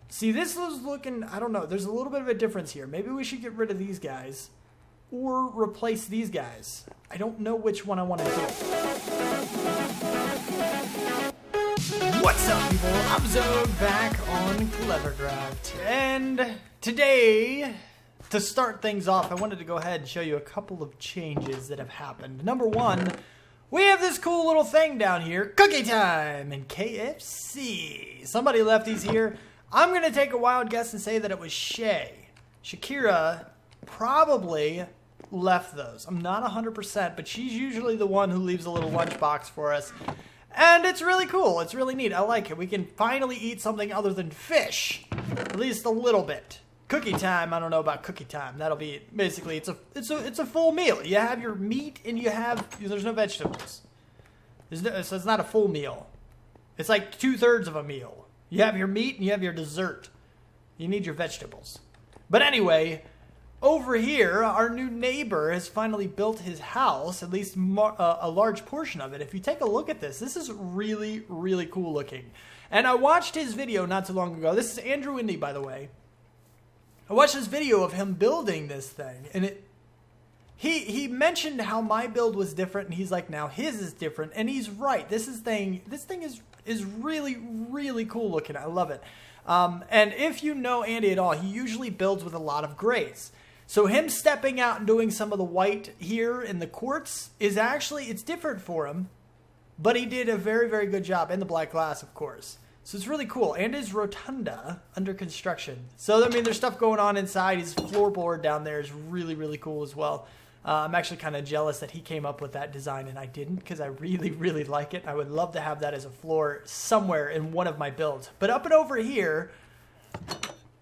See, this was looking, I don't know, there's a little bit of a difference here. Maybe we should get rid of these guys or replace these guys. I don't know which one I want to do. What's up, people? I'm Xogue, back on Clevercraft. And today, to start things off, I wanted to go ahead and show you a couple of changes that have happened. Number one, we have this cool little thing down here, cookie time and KFC. Somebody left these here. I'm going to take a wild guess and say that it was Shakira probably left those. I'm not 100%, but she's usually the one who leaves a little lunchbox for us. And it's really cool. It's really neat. I like it. We can finally eat something other than fish. At least a little bit. Cookie time, I don't know about cookie time. That'll be, basically, it's a full meal. You have your meat and there's no vegetables. So it's not a full meal. It's like 2/3 of a meal. You have your meat and you have your dessert. You need your vegetables. But anyway, over here, our new neighbor has finally built his house, at least a large portion of it. If you take a look at this, this is really, really cool looking. And I watched his video not too long ago. This is Andrew Indy, by the way. I watched this video of him building this thing, and he mentioned how my build was different, and he's like, now his is different, and he's right. This thing is really, really cool looking. I love it. And if you know Andy at all, he usually builds with a lot of grays. So him stepping out and doing some of the white here in the quartz is actually, it's different for him, but he did a very, very good job, and the black glass, of course. So it's really cool. And his rotunda under construction. So, I mean, there's stuff going on inside. His floorboard down there is really, really cool as well. I'm actually kind of jealous that he came up with that design and I didn't, because I really, really like it. I would love to have that as a floor somewhere in one of my builds. But up and over here,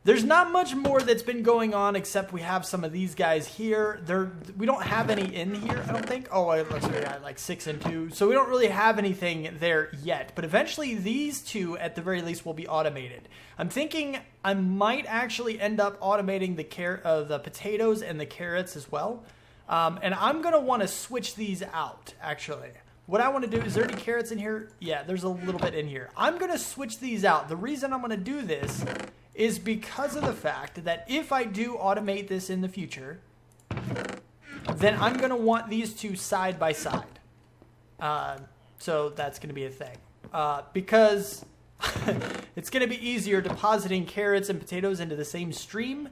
there's not much more that's been going on except we have some of these guys here. We don't have any in here, I don't think. Oh, it looks like we got like 6 and 2. So we don't really have anything there yet. But eventually these two, at the very least, will be automated. I'm thinking I might actually end up automating the potatoes and the carrots as well. And I'm going to want to switch these out, actually. What I want to do, is there any carrots in here? Yeah, there's a little bit in here. I'm going to switch these out. The reason I'm going to do this is because of the fact that if I do automate this in the future, then I'm going to want these two side by side. So that's going to be a thing. Because it's going to be easier depositing carrots and potatoes into the same stream.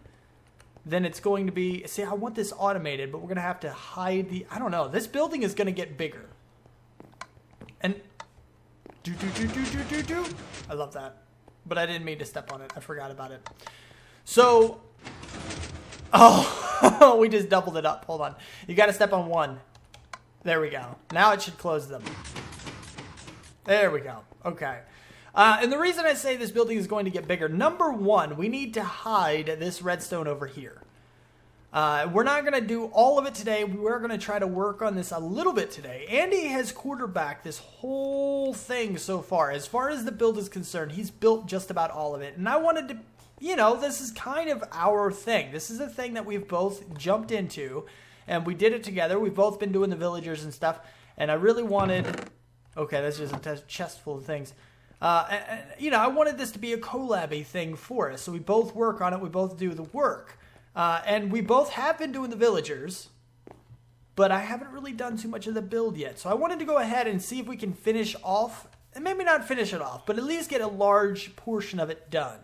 Then it's going to be, see, I want this automated, but we're going to have to hide I don't know, this building is going to get bigger. And, I love that. But I didn't mean to step on it, I forgot about it. So, oh, we just doubled it up, hold on. You got to step on one. There we go. Now it should close them. There we go, okay. And the reason I say this building is going to get bigger, number one, we need to hide this redstone over here. We're not going to do all of it today. We're going to try to work on this a little bit today. Andy has quarterbacked this whole thing so far. As far as the build is concerned, he's built just about all of it. And I wanted to, you know, this is kind of our thing. This is a thing that we've both jumped into, and we did it together. We've both been doing the villagers and stuff. And I really wanted, okay, that's just a chest full of things. You know, I wanted this to be a collab-y thing for us. So we both work on it. We both do the work. And we both have been doing the villagers, but I haven't really done too much of the build yet. So I wanted to go ahead and see if we can finish off, and maybe not finish it off, but at least get a large portion of it done.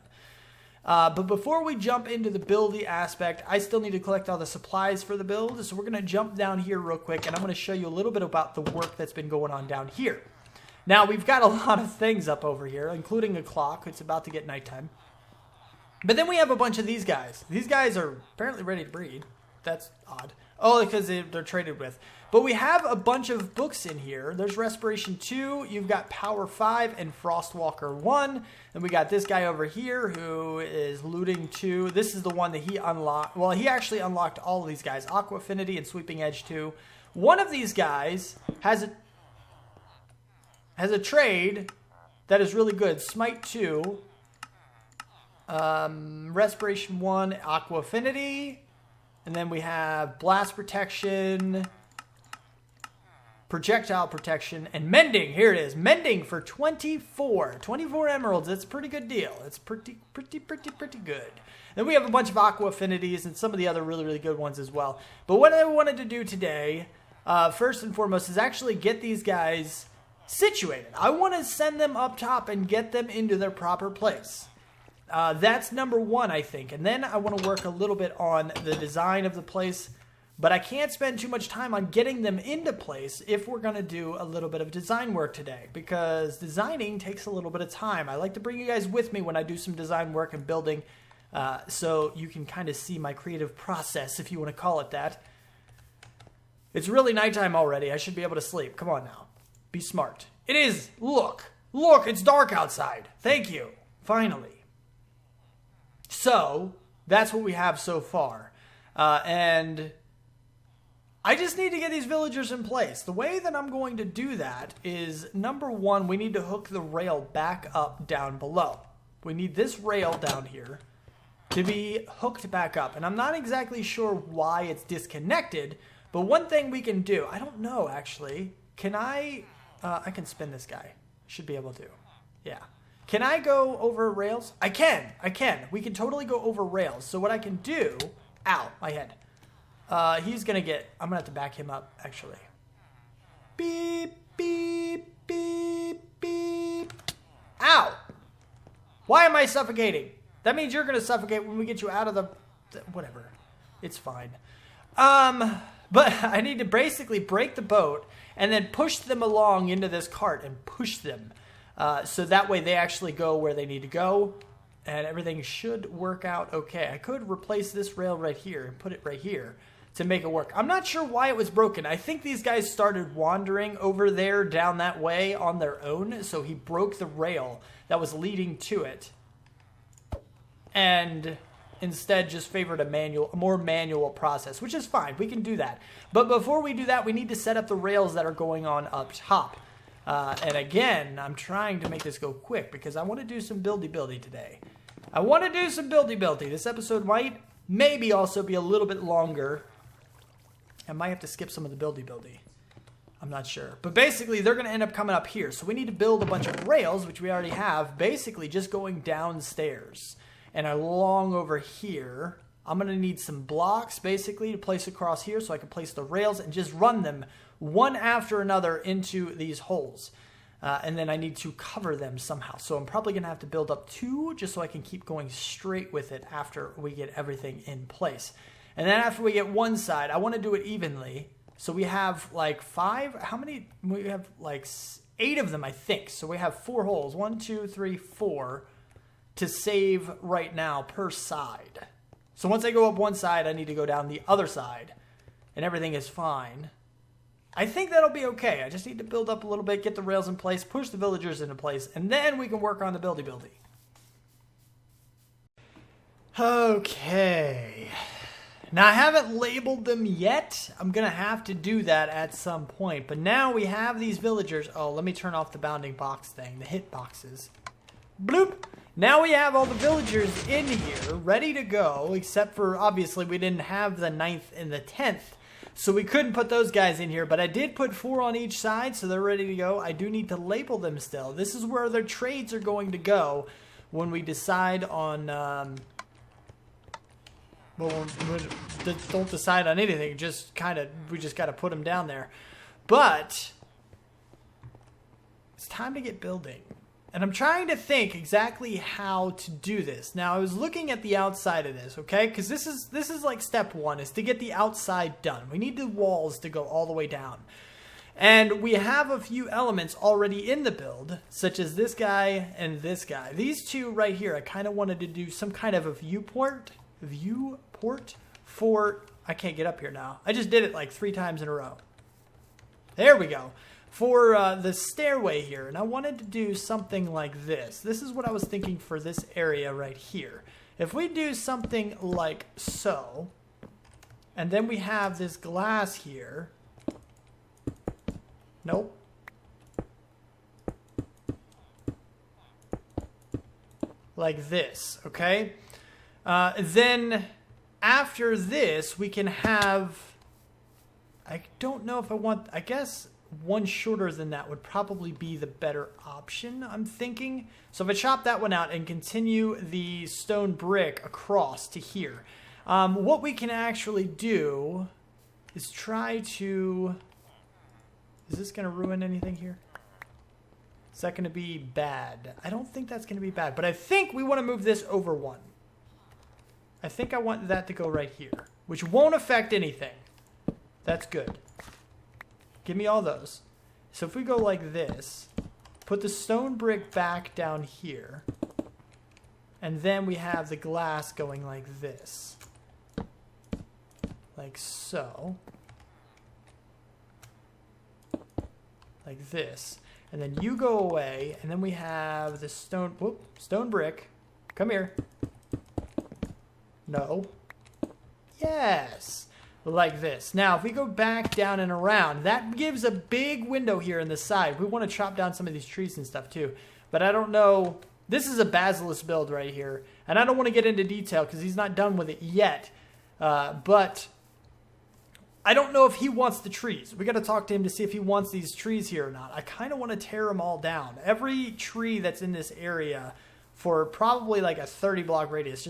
But before we jump into the buildy aspect, I still need to collect all the supplies for the build. So we're going to jump down here real quick, and I'm going to show you a little bit about the work that's been going on down here. Now, we've got a lot of things up over here, including a clock. It's about to get nighttime. But then we have a bunch of these guys. These guys are apparently ready to breed. That's odd. Oh, because they're traded with. But we have a bunch of books in here. There's Respiration 2. You've got Power 5 and Frostwalker 1. And we got this guy over here who is Looting 2. This is the one that he unlocked. Well, he actually unlocked all of these guys. Aqua Affinity and Sweeping Edge 2. One of these guys has a trade that is really good. Smite 2. Respiration 1, Aqua Affinity, and then we have Blast Protection, projectile protection, and mending. Here it is. Mending for 24. 24 emeralds. That's a pretty good deal. It's pretty good. Then we have a bunch of aqua affinities and some of the other really good ones as well. But what I wanted to do today, first and foremost, is actually get these guys situated. I want to send them up top and get them into their proper place. That's number one, I think. And then I want to work a little bit on the design of the place. But I can't spend too much time on getting them into place if we're going to do a little bit of design work today, because designing takes a little bit of time. I like to bring you guys with me when I do some design work and building, so you can kind of see my creative process, if you want to call it that. It's really nighttime already. I should be able to sleep. Come on now. Be smart. It is. Look, it's dark outside. Thank you. Finally. So, that's what we have so far. And I just need to get these villagers in place. The way that I'm going to do that is, number one, we need to hook the rail back up down below. We need this rail down here to be hooked back up. And I'm not exactly sure why it's disconnected, but one thing we can do, I don't know actually, can I can spin this guy. Should be able to. Yeah. Can I go over rails? I can. We can totally go over rails. So what I can do, ow, my head. He's going to get, I'm going to have to back him up, actually. Beep, beep, beep, beep. Ow! Why am I suffocating? That means you're going to suffocate when we get you out of the, whatever. It's fine. But I need to basically break the boat and then push them along into this cart and push them. So that way they actually go where they need to go. And everything should work out okay. I could replace this rail right here and put it right here to make it work. I'm not sure why it was broken. I think these guys started wandering over there down that way on their own, so he broke the rail that was leading to it and instead just favored a more manual process, which is fine. We can do that. But before we do that, we need to set up the rails that are going on up top. And again, I'm trying to make this go quick because I want to do some buildy today. This episode might maybe also be a little bit longer. I might have to skip some of the buildy. I'm not sure. But basically, they're going to end up coming up here. So we need to build a bunch of rails, which we already have, basically just going downstairs. And along over here, I'm going to need some blocks, basically, to place across here so I can place the rails and just run them one after another into these holes. And then I need to cover them somehow. So I'm probably going to have to build up 2 just so I can keep going straight with it after we get everything in place. And then after we get one side, I want to do it evenly. So we have like 5. How many? We have like 8 of them, I think. So we have 4 holes. 1, 2, 3, 4 to save right now per side. So once I go up one side, I need to go down the other side. And everything is fine. I think that'll be okay. I just need to build up a little bit, get the rails in place, push the villagers into place, and then we can work on the buildy. Okay. Now, I haven't labeled them yet. I'm going to have to do that at some point. But now we have these villagers. Oh, let me turn off the bounding box thing, the hit boxes. Bloop. Now we have all the villagers in here, ready to go, except for, obviously, we didn't have the 9th and the 10th. So we couldn't put those guys in here, but I did put 4 on each side, so they're ready to go. I do need to label them still. This is where their trades are going to go when we decide on, well, we don't decide on anything. Just kind of, we just got to put them down there. But it's time to get building. And I'm trying to think exactly how to do this. Now, I was looking at the outside of this, okay? Because this is like step 1, is to get the outside done. We need the walls to go all the way down. And we have a few elements already in the build, such as this guy and this guy. These 2 right here, I kind of wanted to do some kind of a viewport for, I can't get up here now. I just did it like 3 times in a row. There we go. For the stairway here, and I wanted to do something like this. This is what I was thinking for this area right here. If we do something like so, and then we have this glass here. Nope. Like this, okay? Then after this, we can have, I don't know if I want, I guess one shorter than that would probably be the better option, I'm thinking. So if I chop that one out and continue the stone brick across to here, what we can actually do is try to... Is this going to ruin anything here? Is that going to be bad? I don't think that's going to be bad, but I think we want to move this over one. I think I want that to go right here, which won't affect anything. That's good. Give me all those. So if we go like this, put the stone brick back down here, and then we have the glass going like this. Like so. Like this. And then you go away, and then we have the stone brick. Come here. No. Yes. Like this. Now, if we go back down and around, that gives a big window here in the side. We want to chop down some of these trees and stuff too. But I don't know. This is a basilisk build right here. And I don't want to get into detail because he's not done with it yet. But I don't know if he wants the trees. We got to talk to him to see if he wants these trees here or not. I kind of want to tear them all down. Every tree that's in this area for probably like a 30 block radius,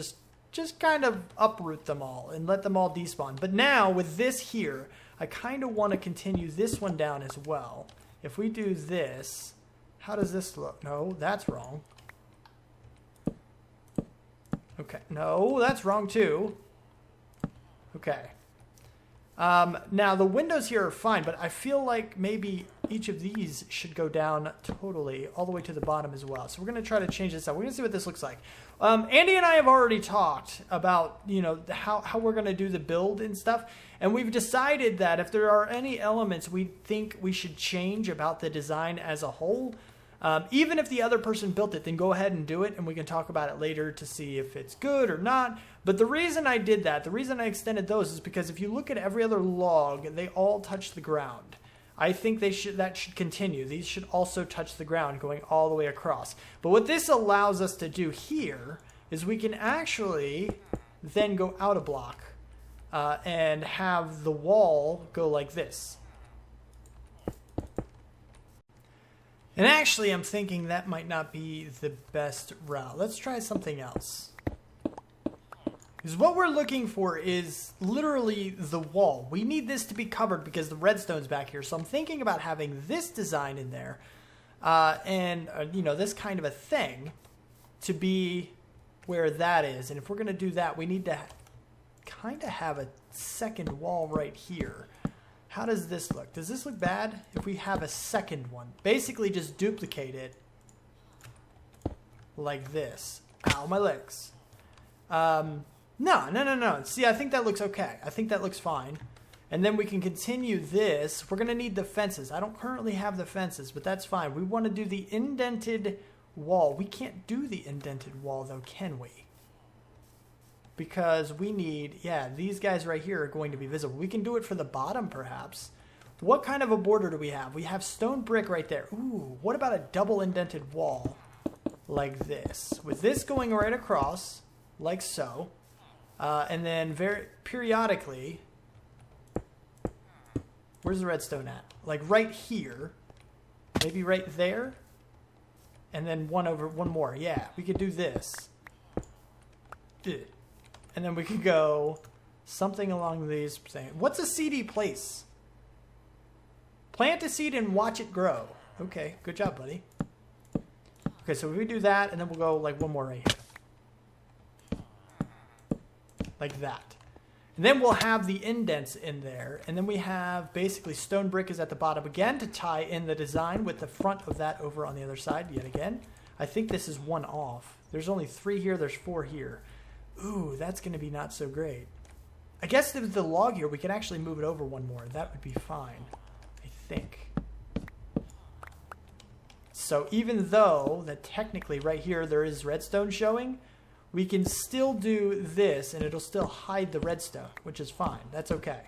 just kind of uproot them all and let them all despawn. But now with this here, I kind of want to continue this one down as well. If we do this, how does this look? No, that's wrong. Okay, no, that's wrong too. Okay. Now the windows here are fine, but I feel like maybe each of these should go down totally all the way to the bottom as well. So we're going to try to change this up. We're going to see what this looks like. Andy and I have already talked about, you know, how we're going to do the build and stuff. And we've decided that if there are any elements we think we should change about the design as a whole, even if the other person built it, then go ahead and do it, and we can talk about it later to see if it's good or not. But the reason I did that, the reason I extended those is because if you look at every other log, they all touch the ground. I think that should continue. These should also touch the ground going all the way across. But what this allows us to do here is we can actually then go out a block and have the wall go like this. And actually, I'm thinking that might not be the best route. Let's try something else. Because what we're looking for is literally the wall. We need this to be covered because the redstone's back here. So I'm thinking about having this design in there and, you know, this kind of a thing to be where that is. And if we're going to do that, we need to kind of have a second wall right here. How does this look? Does this look bad if we have a second one? Basically just duplicate it like this. Ow, my legs. No. See, I think that looks okay. I think that looks fine. And then we can continue this. We're going to need the fences. I don't currently have the fences, but that's fine. We want to do the indented wall. We can't do the indented wall, though, can we? Because we need, yeah, these guys right here are going to be visible. We can do it for the bottom, perhaps. What kind of a border do we have? We have stone brick right there. Ooh, what about a double indented wall like this? With this going right across, like so. And then very periodically, where's the redstone at? Like right here, maybe right there, and then one more. Yeah, we could do this. And then we could go something along these. What's a seedy place? Plant a seed and watch it grow. Okay, good job, buddy. Okay, so we do that, and then we'll go like one more right here. Like that. And then we'll have the indents in there. And then we have basically stone brick is at the bottom again to tie in the design with the front of that over on the other side yet again. I think this is one off. There's only 3 here. There's 4 here. Ooh, that's going to be not so great. I guess with the log here, we can actually move it over one more. That would be fine, I think. So even though that technically right here there is redstone showing, we can still do this and it'll still hide the redstone, which is fine. That's okay.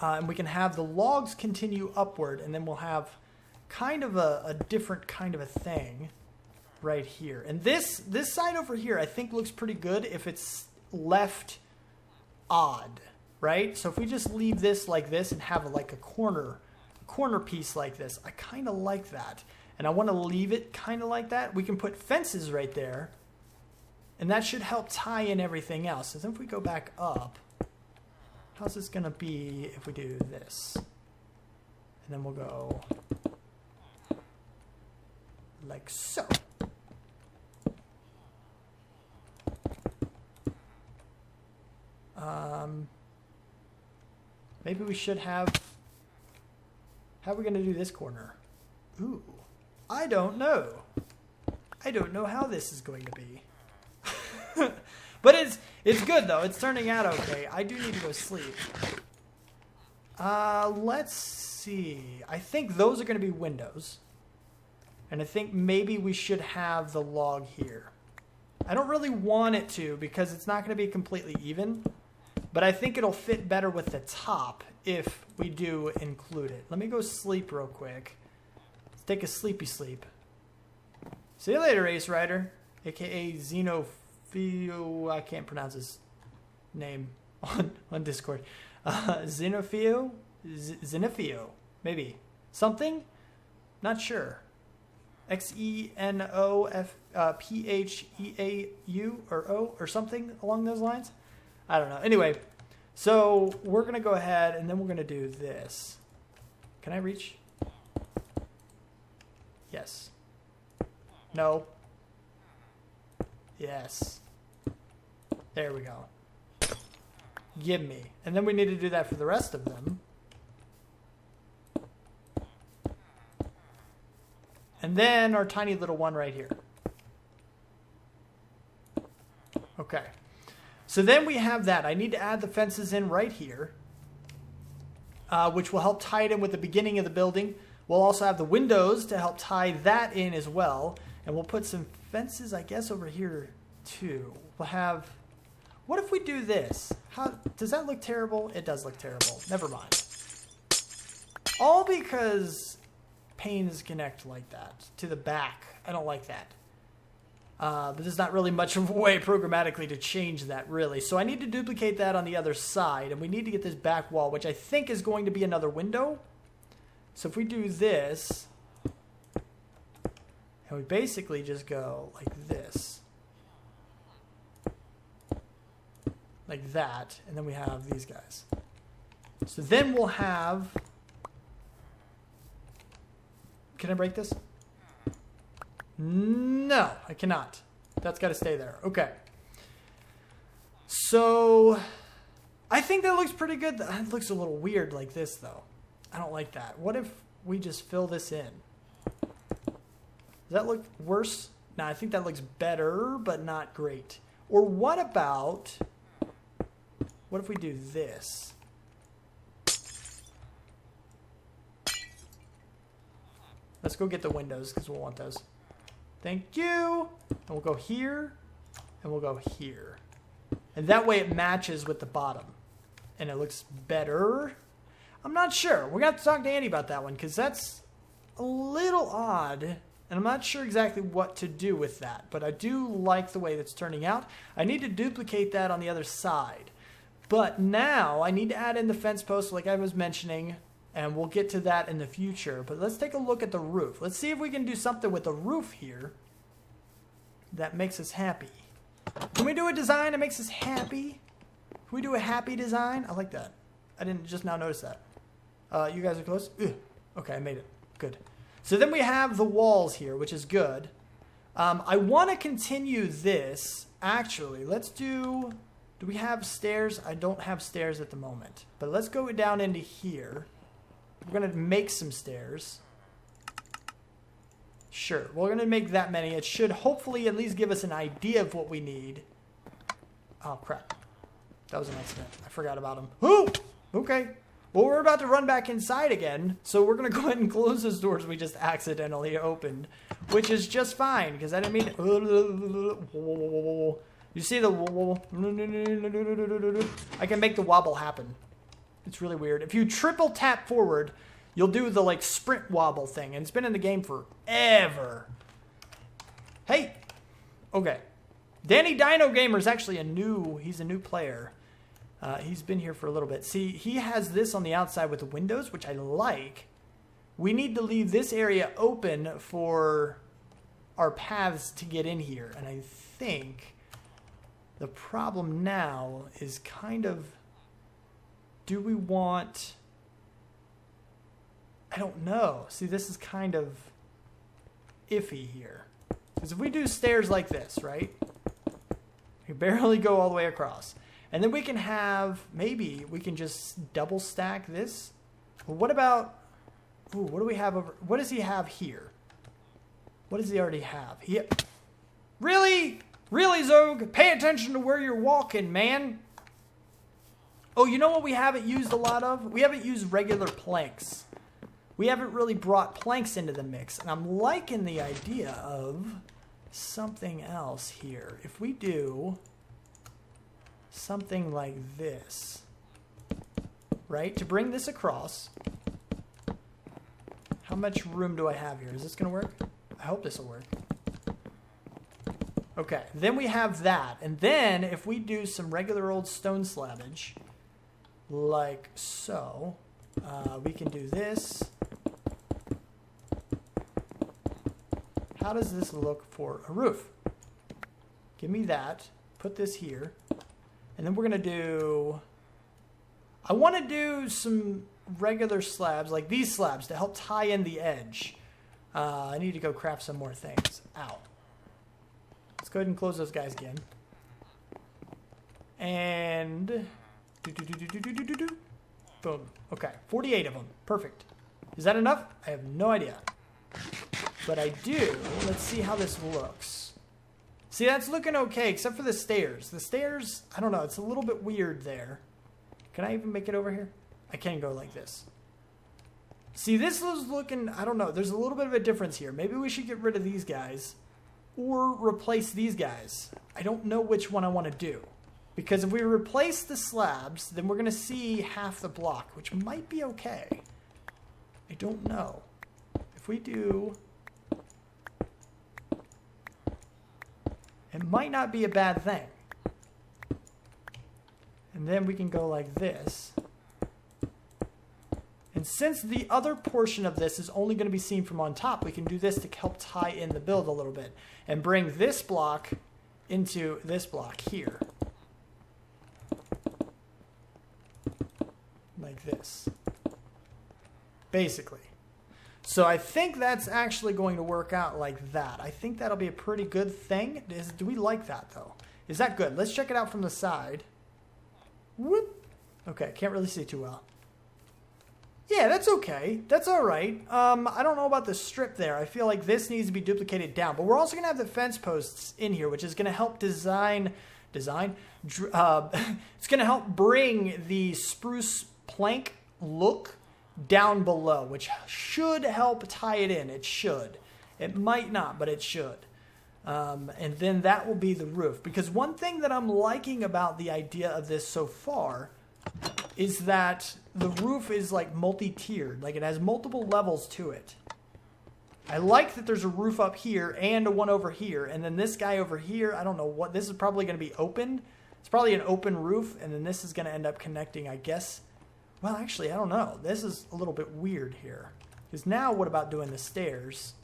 And we can have the logs continue upward, and then we'll have kind of a different kind of a thing right here. And this side over here I think looks pretty good if it's left odd, right? So if we just leave this like this and have like a corner corner piece like this. I kind of like that. And I want to leave it kind of like that. We can put fences right there. And that should help tie in everything else. So if we go back up, how's this going to be if we do this? And then we'll go like so. Maybe we should have... How are we going to do this corner? Ooh, I don't know. I don't know how this is going to be. But it's good, though. It's turning out okay. I do need to go sleep. Let's see. I think those are going to be windows. And I think maybe we should have the log here. I don't really want it to because it's not going to be completely even. But I think it'll fit better with the top if we do include it. Let me go sleep real quick. Let's take a sleepy sleep. See you later, Ace Rider. A.K.a. Xenophio. I can't pronounce his name on Discord. Xenophio? Xenophio. Maybe. Something? Not sure. Xenophpeau or O or something along those lines. I don't know. Anyway, so we're going to go ahead and then we're going to do this. Can I reach? Yes. No. Yes. There we go. Give me. And then we need to do that for the rest of them. And then our tiny little one right here. Okay. So then we have that. I need to add the fences in right here, which will help tie it in with the beginning of the building. We'll also have the windows to help tie that in as well. And we'll put some fences, I guess, over here too. We'll have... What if we do this? How does that look terrible? It does look terrible. Never mind. All because panes connect like that to the back. I don't like that. But there's not really much of a way programmatically to change that, really. So I need to duplicate that on the other side, and we need to get this back wall, which I think is going to be another window. So if we do this, and we basically just go like this, like that, and then we have these guys. So then we'll have... Can I break this? No, I cannot. That's got to stay there. Okay. So, I think that looks pretty good. It looks a little weird like this, though. I don't like that. What if we just fill this in? Does that look worse? No, I think that looks better, but not great. Or what about... What if we do this? Let's go get the windows, because we'll want those. Thank you. And we'll go here, and we'll go here. And that way it matches with the bottom. And it looks better. I'm not sure. We're going to have to talk to Andy about that one, because that's a little odd. And I'm not sure exactly what to do with that. But I do like the way that's turning out. I need to duplicate that on the other side. But now I need to add in the fence posts like I was mentioning. And we'll get to that in the future. But let's take a look at the roof. Let's see if we can do something with the roof here that makes us happy. Can we do a design that makes us happy? Can we do a happy design? I like that. I didn't just now notice that. You guys are close? Ugh. Okay, I made it. Good. So then we have the walls here, which is good. I want to continue this. Actually, let's do... Do we have stairs? I don't have stairs at the moment. But let's go down into here. We're going to make some stairs. Sure. We're going to make that many. It should hopefully at least give us an idea of what we need. Oh, crap. That was an accident. I forgot about him. Ooh! Okay. Well, we're about to run back inside again. So we're going to go ahead and close those doors we just accidentally opened. Which is just fine. Because I didn't mean... You see the... I can make the wobble happen. It's really weird. If you triple tap forward, you'll do the like sprint wobble thing. And it's been in the game forever. Hey. Okay. Danny Dino Gamer is actually he's a new player. He's been here for a little bit. See, he has this on the outside with the windows, which I like. we need to leave this area open for our paths to get in here. And I think the problem now is kind of, do we want, I don't know. See, this is kind of iffy here. Because if we do stairs like this, right? We barely go all the way across. And then we can have, maybe we can just double stack this. Well, what about, ooh, what do we have over, what does he have here? What does he already have? Really? Really, Xogue? Pay attention to where you're walking, man. Oh, you know what we haven't used a lot of? We haven't used regular planks. We haven't really brought planks into the mix. And I'm liking the idea of something else here. If we do something like this, right? To bring this across. How much room do I have here? Is this going to work? I hope this will work. Okay, then we have that. And then if we do some regular old stone slabbage, like so, we can do this. How does this look for a roof? Give me that. Put this here. And then we're going to do, I want to do some regular slabs, like these slabs, to help tie in the edge. I need to go craft some more things. Ow. Let's go ahead and close those guys again. And boom. Okay, 48 of them. Perfect. Is that enough? I have no idea. But I do. Let's see how this looks. See, that's looking okay, except for the stairs. The stairs, I don't know, it's a little bit weird there. Can I even make it over here? I can go like this. See, this was looking, I don't know, there's a little bit of a difference here. Maybe we should get rid of these guys or replace these guys. I don't know which one I want to do. Because if we replace the slabs, then we're going to see half the block, which might be okay. I don't know. If we do, it might not be a bad thing. And then we can go like this. And since the other portion of this is only going to be seen from on top, we can do this to help tie in the build a little bit. And bring this block into this block here. Like this. Basically. So I think that's actually going to work out like that. I think that'll be a pretty good thing. Do we like that, though? Is that good? Let's check it out from the side. Whoop. Okay, can't really see too well. Yeah, that's okay. That's all right. I don't know about the strip there. I feel like this needs to be duplicated down. But we're also going to have the fence posts in here, which is going to help it's going to help bring the spruce plank look down below, which should help tie it in. It should. It might not, but it should. And then that will be the roof. Because one thing that I'm liking about the idea of this so far is that the roof is like multi-tiered. Like it has multiple levels to it. I like that there's a roof up here and a one over here. And then this guy over here, I don't know what, this is probably going to be open. It's probably an open roof. And then this is going to end up connecting, I guess. Well, actually, I don't know. This is a little bit weird here. Because now what about doing the stairs?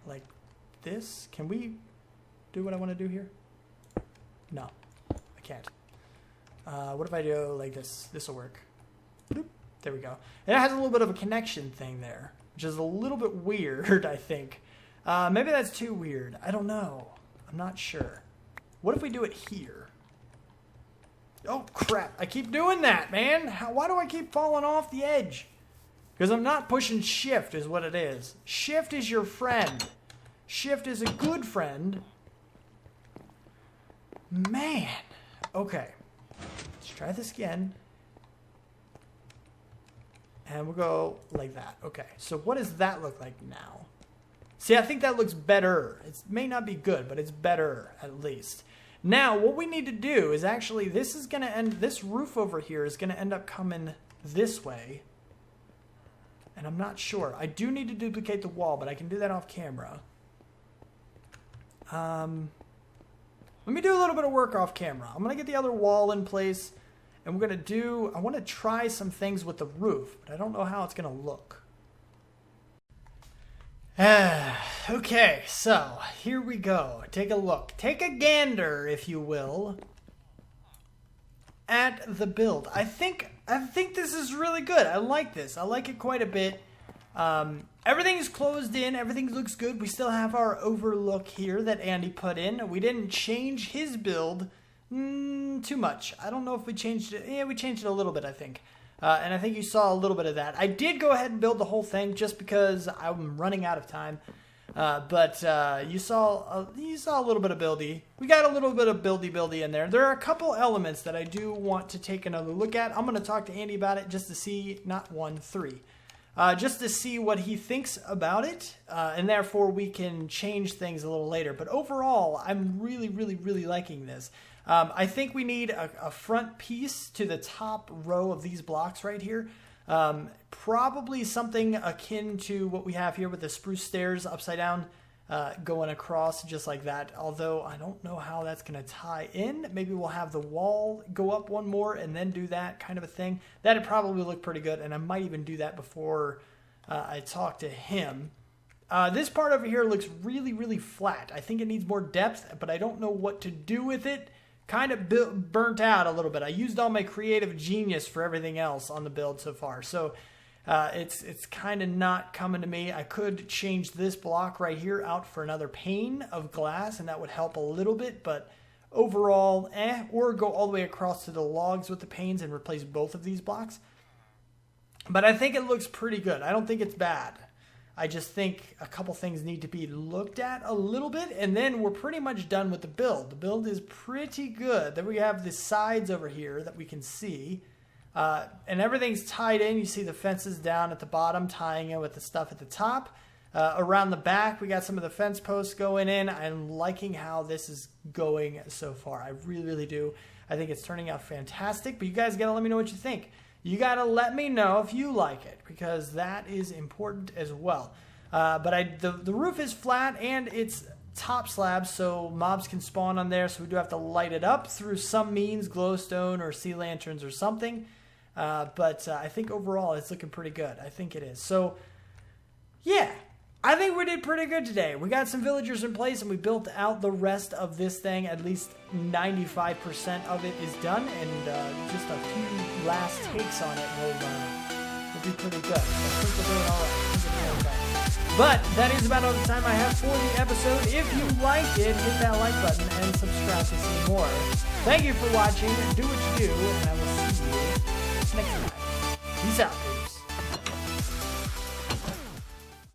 Like this? Can we do what I want to do here? No, I can't. What if I do like this? This will work. Boop. There we go. And it has a little bit of a connection thing there, which is a little bit weird, I think. Maybe that's too weird. I don't know. I'm not sure. What if we do it here? Oh, crap. I keep doing that, man. Why do I keep falling off the edge? Because I'm not pushing shift is what it is. Shift is your friend. Shift is a good friend. Man. Okay. Let's try this again. And we'll go like that. Okay. So what does that look like now? See, I think that looks better. It may not be good, but it's better at least. Now, what we need to do is actually, this is going to end, this roof over here is going to end up coming this way. And I'm not sure. I do need to duplicate the wall, but I can do that off camera. Let me do a little bit of work off camera. I'm going to get the other wall in place, And we're going to I want to try some things with the roof, but I don't know how it's going to look. Okay, so here we go. Take a look. Take a gander, if you will, at the build. I think this is really good. I like this. I like it quite a bit. Everything's closed in. Everything looks good. We still have our overlook here that Andy put in. We didn't change his build too much. I don't know if we changed it. Yeah, we changed it a little bit, I think. And I think you saw a little bit of that. I did go ahead and build the whole thing just because I'm running out of time. But you saw a little bit of buildy. We got a little bit of buildy in there. There are a couple elements that I do want to take another look at. I'm going to talk to Andy about it just to see, three. Just to see what he thinks about it. And therefore we can change things a little later. But overall, I'm really, really, really liking this. I think we need a front piece to the top row of these blocks right here. Probably something akin to what we have here with the spruce stairs upside down going across just like that. Although I don't know how that's going to tie in. Maybe we'll have the wall go up one more and then do that kind of a thing. That'd probably look pretty good, and I might even do that before I talk to him. This part over here looks really, really flat. I think it needs more depth, but I don't know what to do with it. Kind of burnt out a little bit. I used all my creative genius for everything else on the build so far. So it's kind of not coming to me. I could change this block right here out for another pane of glass, and that would help a little bit. But overall, or go all the way across to the logs with the panes and replace both of these blocks. But I think it looks pretty good. I don't think it's bad. I just think a couple things need to be looked at a little bit, and then we're pretty much done with the build. The build is pretty good. Then we have the sides over here that we can see, and everything's tied in. You see the fences down at the bottom tying in with the stuff at the top. Around the back, we got some of the fence posts going in. I'm liking how this is going so far. I really, really do. I think it's turning out fantastic, but you guys got to let me know what you think. You got to let me know if you like it, because that is important as well. But the roof is flat and it's top slab, so mobs can spawn on there. So we do have to light it up through some means, glowstone or sea lanterns or something. But I think overall it's looking pretty good. I think it is. So, yeah. I think we did pretty good today. We got some villagers in place and we built out the rest of this thing. At least 95% of it is done, and just a few last takes on it will be pretty good. I think we're doing all right. But that is about all the time I have for the episode. If you liked it, hit that like button and subscribe to see more. Thank you for watching. Do what you do, and I will see you next time. Peace out.